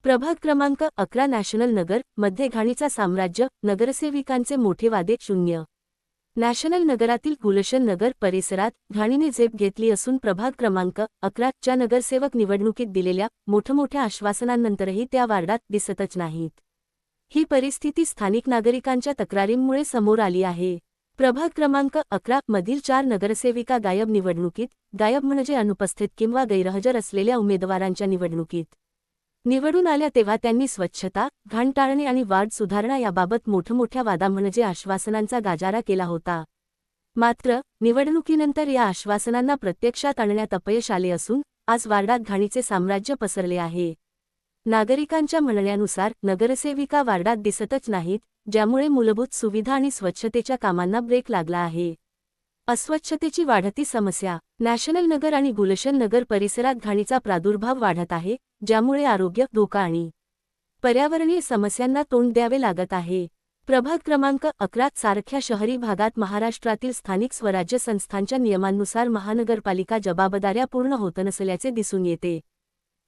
प्रभाग क्रमांक 11 नॅशनल नगर मध्ये घाणीचा साम्राज्य, नगरसेविकांचे मोठे वादे शून्य. नॅशनल नगरातील गुलशन नगर परिसरात घाणीने झेप घेतली असून प्रभाग क्रमांक 11 च्या नगरसेवक निवडणुकीत दिलेल्या मोठमोठ्या आश्वासनांनंतरही त्या वार्डात दिसतच नाहीत. ही परिस्थिती स्थानिक नागरिकांच्या तक्रारींमुळे समोर आली आहे. प्रभाग क्रमांक 11 मधील 4 नगरसेविका गायब. निवडणुकीत गायब म्हणजे अनुपस्थित किंवा गैरहजर असलेल्या उमेदवारांच्या निवडणुकीत निवडून आल्या तेव्हा त्यांनी स्वच्छता, घाण टाळणे आणि वार्ड सुधारणा याबाबत मोठमोठ्या वादा म्हणजे आश्वासनांचा गाजारा केला होता. मात्र निवडणुकीनंतर या आश्वासनांना प्रत्यक्षात आणण्यात अपयश आले असून आज वार्डात घाणीचे साम्राज्य पसरले आहे. नागरिकांच्या म्हणण्यानुसार नगरसेविका वार्डात दिसतच नाहीत, ज्यामुळे मूलभूत सुविधा आणि स्वच्छतेच्या कामांना ब्रेक लागला आहे. अस्वच्छतेची वाढती समस्या. नॅशनल नगर आणि गुलशन नगर परिसरात घाणीचा प्रादुर्भाव वाढत आहे, ज्यामुळे आरोग्य, धोका आणि पर्यावरणीय समस्यांना तोंड द्यावे लागत आहे. प्रभाग क्रमांक 11 सारख्या शहरी भागात महाराष्ट्रातील स्थानिक स्वराज्य संस्थांच्या नियमांनुसार महानगरपालिका जबाबदाऱ्या पूर्ण होत नसल्याचे दिसून येते.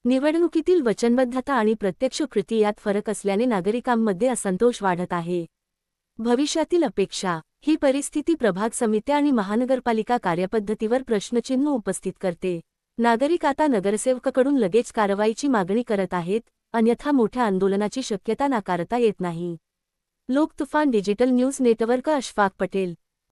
निवडणुकीतील वचनबद्धता आणि प्रत्यक्ष कृती यात फरक असल्याने नागरिकांमध्ये असंतोष वाढत आहे. भविष्यातील अपेक्षा. ही परिस्थिती प्रभाग समित्या आणि महानगरपालिका कार्यपद्धतीवर प्रश्नचिन्ह उपस्थित करते. नागरिक आता नगरसेवकाकडून लगेच कारवाईची मागणी करत आहेत, अन्यथा मोठ्या आंदोलनाची शक्यता नाकारता येत नाही. Loktufan digital news network. Ashfaq Patel.